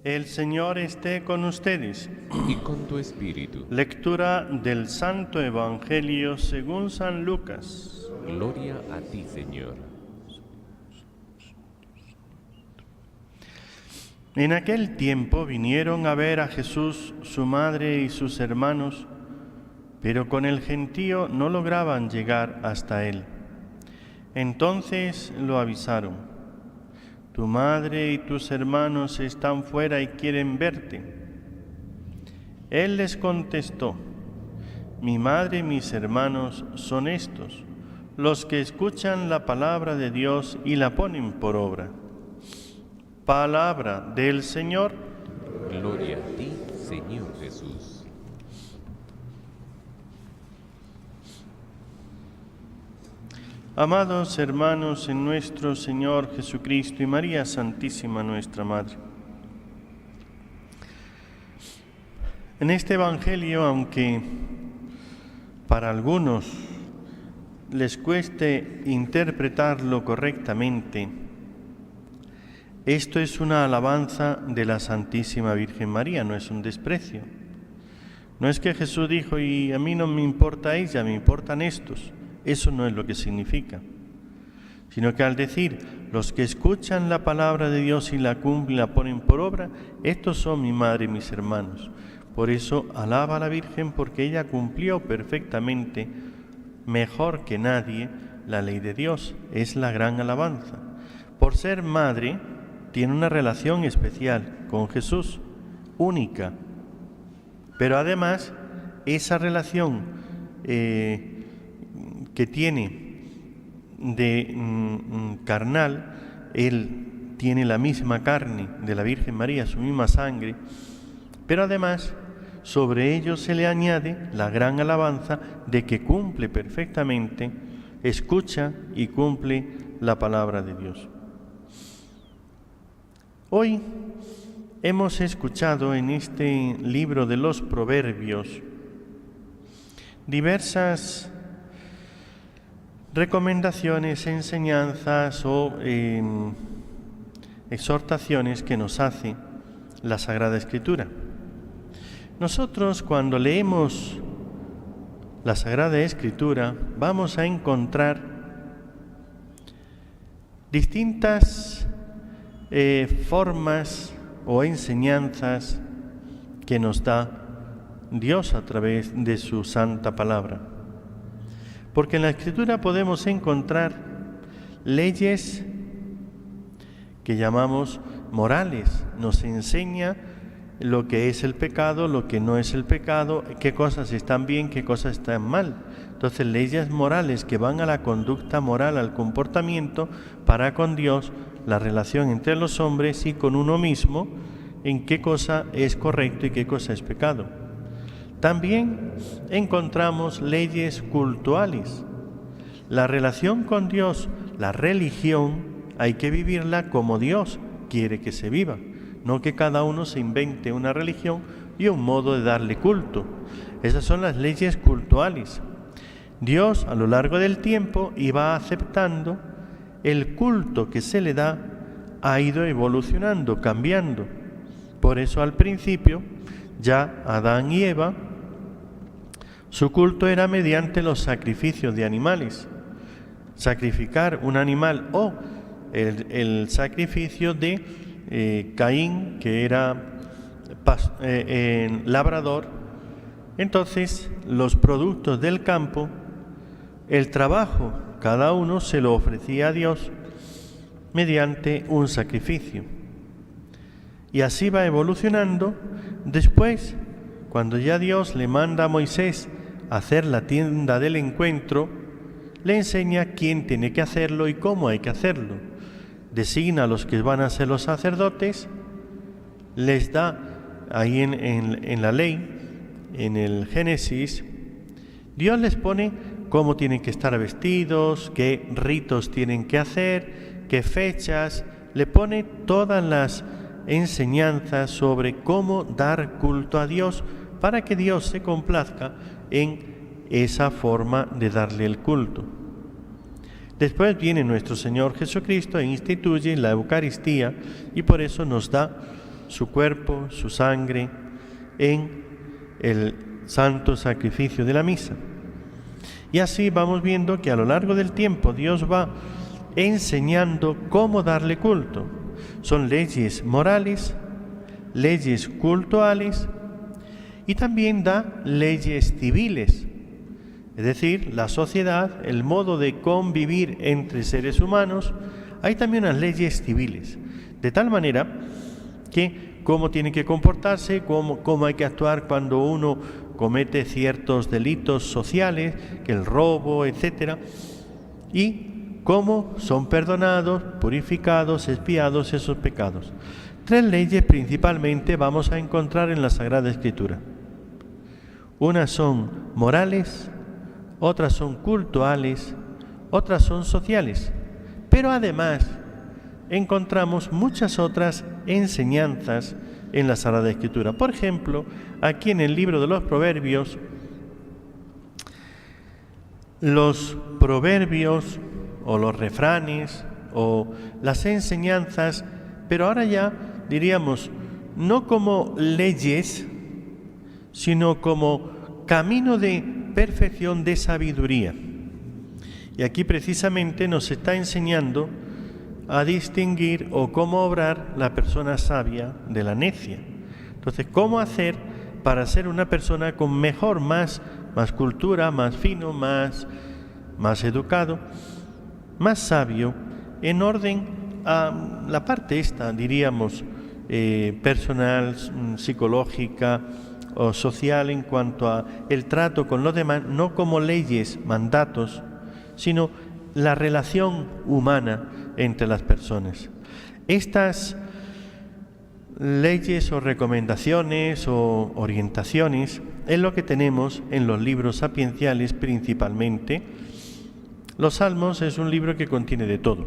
El Señor esté con ustedes. Y con tu espíritu. Lectura del Santo Evangelio según San Lucas. Gloria a ti, Señor. En aquel tiempo vinieron a ver a Jesús, su madre y sus hermanos, pero con el gentío no lograban llegar hasta él. Entonces lo avisaron: tu madre y tus hermanos están fuera y quieren verte. Él les contestó: mi madre y mis hermanos son estos, los que escuchan la palabra de Dios y la ponen por obra. Palabra del Señor. Gloria a ti, Señor Jesús. Amados hermanos en nuestro Señor Jesucristo y María Santísima nuestra Madre, en este Evangelio, aunque para algunos les cueste interpretarlo correctamente, esto es una alabanza de la Santísima Virgen María, no es un desprecio. No es que Jesús dijo: y a mí no me importa ella, me importan estos. Eso no es lo que significa, sino que al decir los que escuchan la palabra de Dios y la cumplen, la ponen por obra, estos son mi madre y mis hermanos. Por eso alaba a la Virgen, porque ella cumplió perfectamente, mejor que nadie, la ley de Dios. Es la gran alabanza. Por ser madre, tiene una relación especial con Jesús, única. Pero además, esa relación que tiene de carnal, él tiene la misma carne de la Virgen María, su misma sangre, pero además sobre ello se le añade la gran alabanza de que cumple perfectamente, escucha y cumple la palabra de Dios. Hoy hemos escuchado en este libro de los Proverbios diversas recomendaciones, enseñanzas o exhortaciones que nos hace la Sagrada Escritura. Nosotros, cuando leemos la Sagrada Escritura, vamos a encontrar distintas formas o enseñanzas que nos da Dios a través de su santa palabra. Porque en la Escritura podemos encontrar leyes que llamamos morales. Nos enseña lo que es el pecado, lo que no es el pecado, qué cosas están bien, qué cosas están mal. Entonces, leyes morales que van a la conducta moral, al comportamiento para con Dios, la relación entre los hombres y con uno mismo, en qué cosa es correcto y qué cosa es pecado. También encontramos leyes cultuales. La relación con Dios, la religión, hay que vivirla como Dios quiere que se viva, no que cada uno se invente una religión y un modo de darle culto. Esas son las leyes cultuales. Dios, a lo largo del tiempo, iba aceptando el culto que se le da, ha ido evolucionando, cambiando. Por eso al principio, ya Adán y Eva, su culto era mediante los sacrificios de animales. Sacrificar un animal o el sacrificio de Caín, que era labrador. Entonces, los productos del campo, el trabajo, cada uno se lo ofrecía a Dios mediante un sacrificio. Y así va evolucionando. Después, cuando ya Dios le manda a Moisés hacer la tienda del encuentro, le enseña quién tiene que hacerlo y cómo hay que hacerlo. Designa a los que van a ser los sacerdotes, les da ahí en la ley, en el Génesis, Dios les pone cómo tienen que estar vestidos, qué ritos tienen que hacer, qué fechas, le pone todas las enseñanzas sobre cómo dar culto a Dios para que Dios se complazca en esa forma de darle el culto. Después viene nuestro Señor Jesucristo e instituye la Eucaristía y por eso nos da su cuerpo, su sangre, en el santo sacrificio de la misa. Y así vamos viendo que a lo largo del tiempo Dios va enseñando cómo darle culto. Son leyes morales, leyes cultuales y también da leyes civiles. Es decir, la sociedad, el modo de convivir entre seres humanos, hay también unas leyes civiles. De tal manera que cómo tiene que comportarse, cómo hay que actuar cuando uno comete ciertos delitos sociales, que el robo, etc. Y cómo son perdonados, purificados, expiados esos pecados. 3 leyes principalmente vamos a encontrar en la Sagrada Escritura. Unas son morales, otras son cultuales, otras son sociales. Pero además encontramos muchas otras enseñanzas en la Sagrada Escritura. Por ejemplo, aquí en el libro de los Proverbios, los proverbios o los refranes o las enseñanzas, pero ahora ya diríamos no como leyes, sino como camino de perfección, de sabiduría. Y aquí precisamente nos está enseñando a distinguir o cómo obrar la persona sabia de la necia. Entonces, ¿cómo hacer para ser una persona con mejor, más cultura, más fino, más educado, más sabio, en orden a la parte esta, diríamos, personal, psicológica o social, en cuanto a el trato con los demás, no como leyes, mandatos, sino la relación humana entre las personas. Estas leyes o recomendaciones o orientaciones es lo que tenemos en los libros sapienciales principalmente. Los Salmos es un libro que contiene de todo.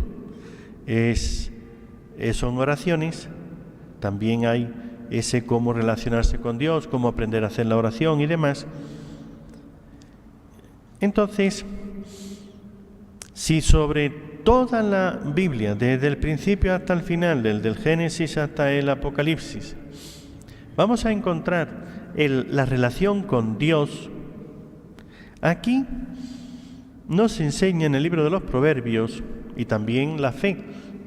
Son oraciones, también hay ese cómo relacionarse con Dios, cómo aprender a hacer la oración y demás. Entonces, si sobre toda la Biblia, desde el principio hasta el final, desde el Génesis hasta el Apocalipsis, vamos a encontrar la relación con Dios, aquí nos enseña en el libro de los Proverbios y también la fe.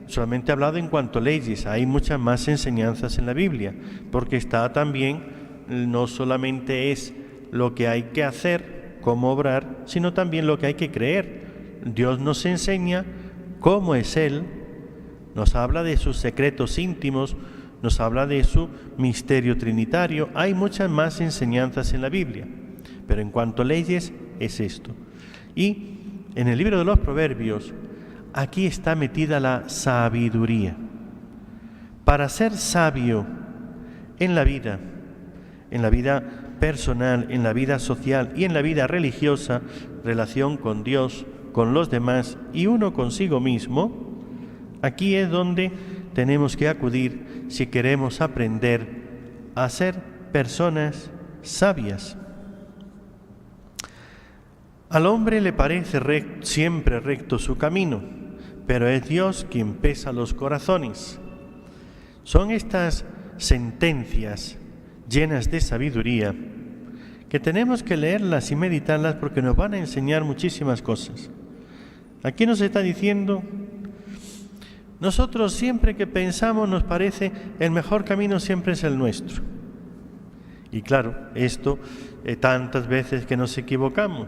Solamente he hablado en cuanto a leyes, hay muchas más enseñanzas en la Biblia, porque está también, no solamente es lo que hay que hacer, cómo obrar, sino también lo que hay que creer. Dios nos enseña cómo es Él, nos habla de sus secretos íntimos, nos habla de su misterio trinitario. Hay muchas más enseñanzas en la Biblia, pero en cuanto a leyes es esto. Y en el libro de los Proverbios, aquí está metida la sabiduría. Para ser sabio en la vida personal, en la vida social y en la vida religiosa, relación con Dios, con los demás y uno consigo mismo, aquí es donde tenemos que acudir si queremos aprender a ser personas sabias. Al hombre le parece siempre recto su camino, pero es Dios quien pesa los corazones. Son estas sentencias llenas de sabiduría que tenemos que leerlas y meditarlas porque nos van a enseñar muchísimas cosas. Aquí nos está diciendo, nosotros siempre que pensamos nos parece el mejor camino siempre es el nuestro. Y claro, esto tantas veces que nos equivocamos.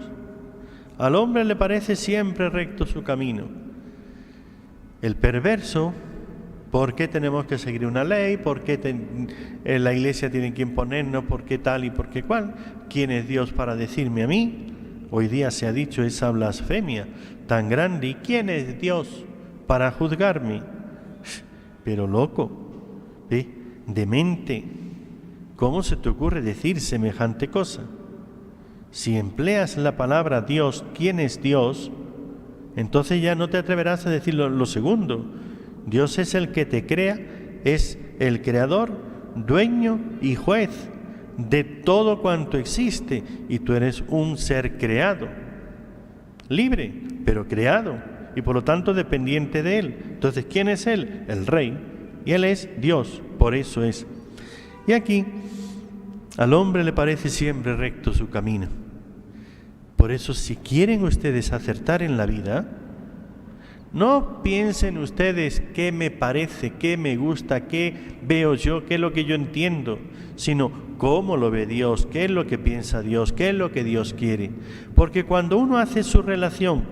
Al hombre le parece siempre recto su camino. El perverso, ¿por qué tenemos que seguir una ley? ¿Por qué la Iglesia tiene que imponernos? ¿Por qué tal y por qué cual? ¿Quién es Dios para decirme a mí? Hoy día se ha dicho esa blasfemia tan grande. ¿Y quién es Dios para juzgarme? Pero loco, demente, ¿cómo se te ocurre decir semejante cosa? Si empleas la palabra Dios, ¿quién es Dios? Entonces ya no te atreverás a decir lo segundo. Dios es el que te crea, es el creador, dueño y juez de todo cuanto existe, y tú eres un ser creado, libre, pero creado, y por lo tanto dependiente de Él. Entonces, ¿quién es Él? El Rey, y Él es Dios, por eso es Y aquí al hombre le parece siempre recto su camino. Por eso, si quieren ustedes acertar en la vida, no piensen ustedes qué me parece, qué me gusta, qué veo yo, qué es lo que yo entiendo, sino cómo lo ve Dios, qué es lo que piensa Dios, qué es lo que Dios quiere. Porque cuando uno hace su relación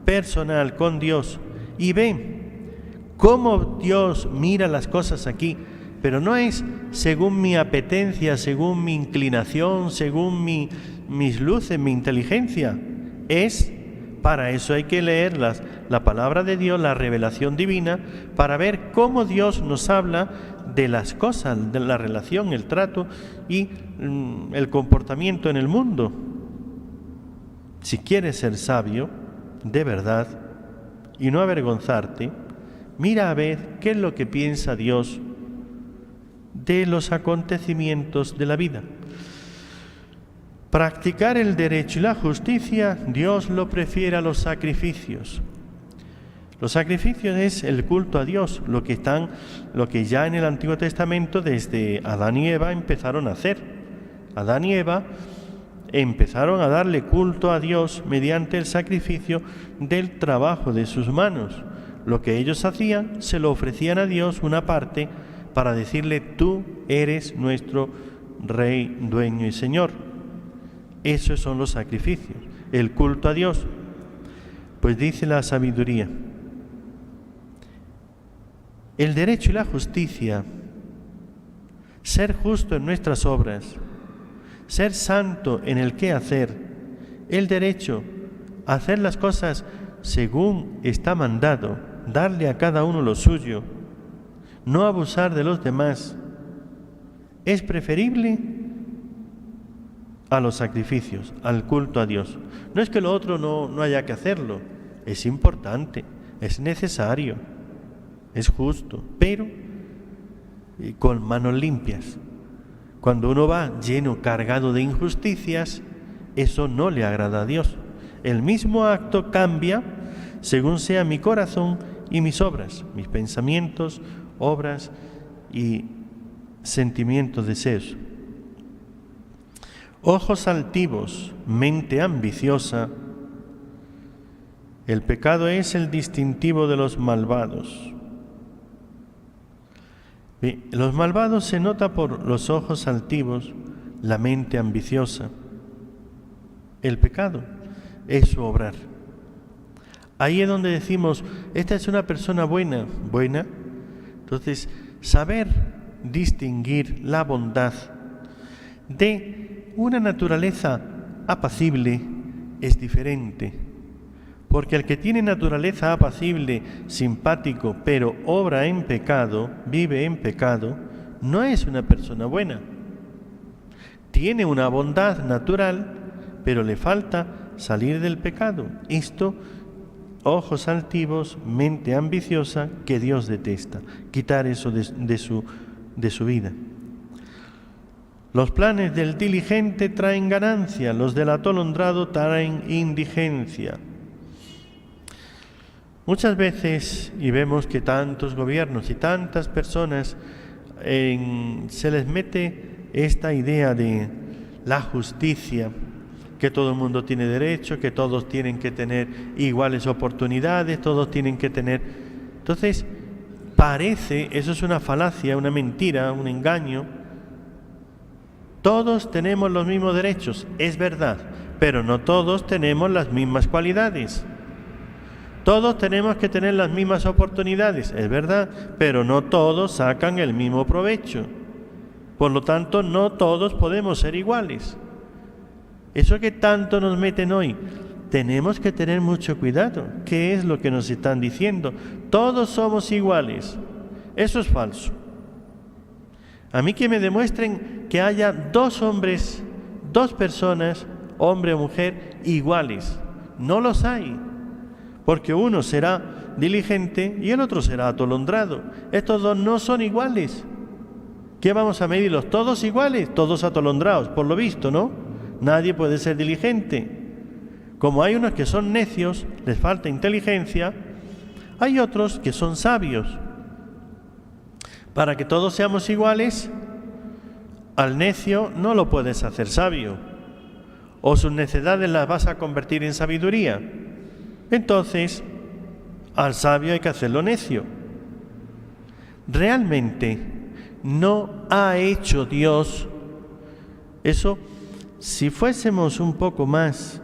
personal con Dios y ve cómo Dios mira las cosas aquí, pero no es según mi apetencia, según mi inclinación, según mis luces, mi inteligencia. Para eso hay que leer la palabra de Dios, la revelación divina, para ver cómo Dios nos habla de las cosas, de la relación, el trato y el comportamiento en el mundo. Si quieres ser sabio, de verdad, y no avergonzarte, mira a ver qué es lo que piensa Dios de los acontecimientos de la vida. Practicar el derecho y la justicia, Dios lo prefiere a los sacrificios. Los sacrificios es el culto a Dios, lo que ya en el Antiguo Testamento desde Adán y Eva empezaron a hacer. Adán y Eva empezaron a darle culto a Dios mediante el sacrificio del trabajo de sus manos. Lo que ellos hacían, se lo ofrecían a Dios una parte para decirle: tú eres nuestro Rey, dueño y Señor. Esos son los sacrificios, el culto a Dios. Pues dice la sabiduría: el derecho y la justicia, ser justo en nuestras obras, ser santo en el qué hacer, el derecho a hacer las cosas según está mandado, darle a cada uno lo suyo, no abusar de los demás, es preferible a los sacrificios, al culto a Dios. No es que lo otro no haya que hacerlo, es importante, es necesario, es justo, pero con manos limpias. Cuando uno va lleno, cargado de injusticias, eso no le agrada a Dios. El mismo acto cambia según sea mi corazón y mis obras, mis pensamientos, obras y sentimientos, deseos. Ojos altivos, mente ambiciosa. El pecado es el distintivo de los malvados. Los malvados se nota por los ojos altivos, la mente ambiciosa. El pecado es su obrar. Ahí es donde decimos: esta es una persona buena. Entonces, saber distinguir la bondad de una naturaleza apacible es diferente. Porque el que tiene naturaleza apacible, simpático, pero obra en pecado, vive en pecado, no es una persona buena. Tiene una bondad natural, pero le falta salir del pecado. Esto, ojos altivos, mente ambiciosa, que Dios detesta. Quitar eso de su vida. Los planes del diligente traen ganancia, los del atolondrado traen indigencia. Muchas veces, y vemos que tantos gobiernos y tantas personas se les mete esta idea de la justicia, que todo el mundo tiene derecho, que todos tienen que tener iguales oportunidades, todos tienen que tener... Entonces, eso es una falacia, una mentira, un engaño. Todos tenemos los mismos derechos, es verdad, pero no todos tenemos las mismas cualidades. Todos tenemos que tener las mismas oportunidades, es verdad, pero no todos sacan el mismo provecho. Por lo tanto, no todos podemos ser iguales. Eso que tanto nos meten hoy, tenemos que tener mucho cuidado. ¿Qué es lo que nos están diciendo? Todos somos iguales. Eso es falso. A mí que me demuestren que haya dos hombres, dos personas, hombre o mujer, iguales. No los hay. Porque uno será diligente y el otro será atolondrado. Estos dos no son iguales. ¿Qué vamos a medirlos? ¿Todos iguales? Todos atolondrados, por lo visto, ¿no? Nadie puede ser diligente. Como hay unos que son necios, les falta inteligencia, hay otros que son sabios. Para que todos seamos iguales, Al necio no lo puedes hacer sabio, o sus necedades las vas a convertir en sabiduría. Entonces, al sabio hay que hacerlo necio. Realmente no ha hecho Dios eso. Si fuésemos un poco más,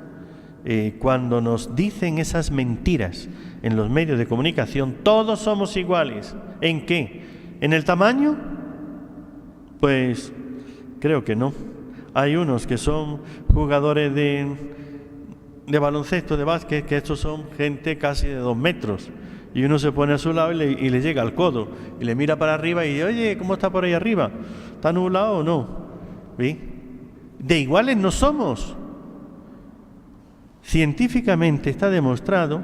cuando nos dicen esas mentiras en los medios de comunicación, todos somos iguales. ¿En qué? ¿En el tamaño? Pues creo que no. Hay unos que son jugadores de baloncesto, de básquet, que estos son gente casi de 2 metros. Y uno se pone a su lado y le llega al codo. Y le mira para arriba y dice, oye, ¿cómo está por ahí arriba? ¿Está nublado o no? ¿Sí? De iguales no somos. Científicamente está demostrado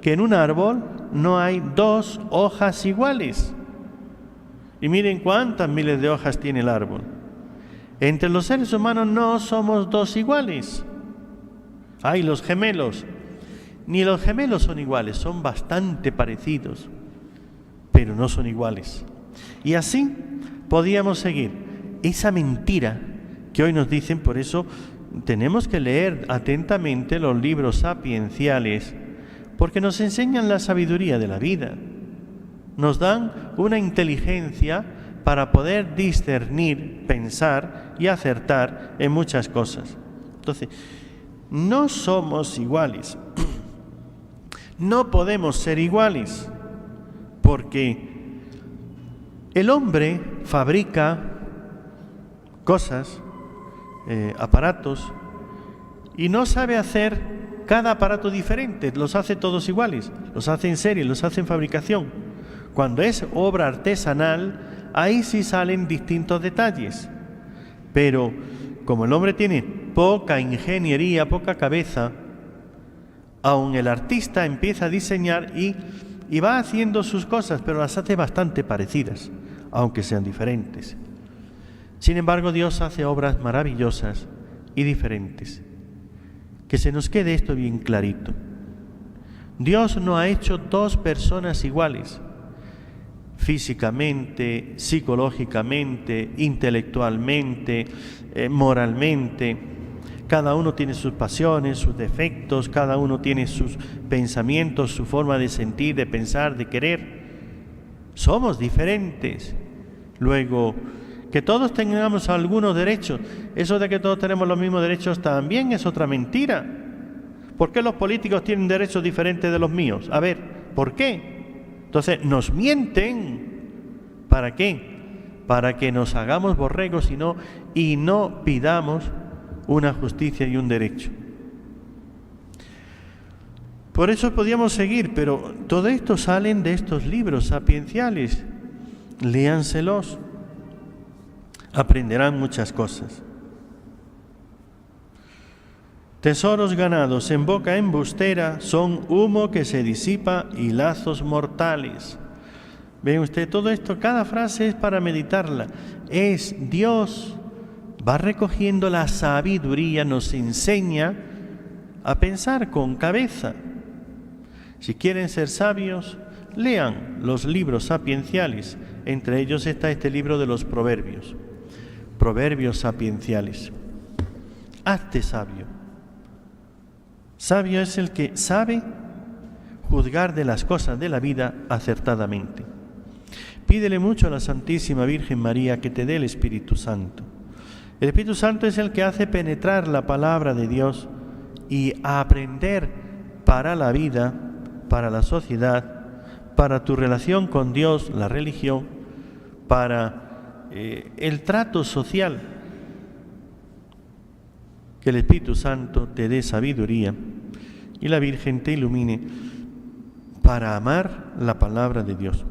que en un árbol no hay 2 hojas iguales. Y miren cuántas miles de hojas tiene el árbol. Entre los seres humanos no somos 2 iguales. Hay los gemelos. Ni los gemelos son iguales, son bastante parecidos, pero no son iguales. Y así podíamos seguir esa mentira que hoy nos dicen. Por eso tenemos que leer atentamente los libros sapienciales, porque nos enseñan la sabiduría de la vida. Nos dan una inteligencia para poder discernir, pensar y acertar en muchas cosas. Entonces, no somos iguales. No podemos ser iguales, porque el hombre fabrica cosas, aparatos, y no sabe hacer cada aparato diferente, los hace todos iguales, los hace en serie, los hace en fabricación. Cuando es obra artesanal, ahí sí salen distintos detalles. Pero como el hombre tiene poca ingeniería, poca cabeza, aun el artista empieza a diseñar y va haciendo sus cosas, pero las hace bastante parecidas, aunque sean diferentes. Sin embargo, Dios hace obras maravillosas y diferentes. Que se nos quede esto bien clarito. Dios no ha hecho 2 personas iguales, físicamente, psicológicamente, intelectualmente, moralmente. Cada uno tiene sus pasiones, sus defectos, cada uno tiene sus pensamientos, su forma de sentir, de pensar, de querer. Somos diferentes. Luego, que todos tengamos algunos derechos, eso de que todos tenemos los mismos derechos también es otra mentira. ¿Por qué los políticos tienen derechos diferentes de los míos? A ver, ¿por qué? Entonces, nos mienten. ¿Para qué? Para que nos hagamos borregos y no pidamos una justicia y un derecho. Por eso podíamos seguir, pero todo esto salen de estos libros sapienciales. Léanselos, aprenderán muchas cosas. Tesoros ganados en boca embustera son humo que se disipa y lazos mortales. Ve usted, todo esto, cada frase es para meditarla. Es Dios. Va recogiendo la sabiduría, nos enseña a pensar con cabeza. Si quieren ser sabios, lean los libros sapienciales. Entre ellos está este libro de los Proverbios. Proverbios sapienciales. Hazte sabio. Sabio es el que sabe juzgar de las cosas de la vida acertadamente. Pídele mucho a la Santísima Virgen María que te dé el Espíritu Santo. El Espíritu Santo es el que hace penetrar la palabra de Dios y aprender para la vida, para la sociedad, para tu relación con Dios, la religión, para el trato social. Que el Espíritu Santo te dé sabiduría y la Virgen te ilumine para amar la palabra de Dios.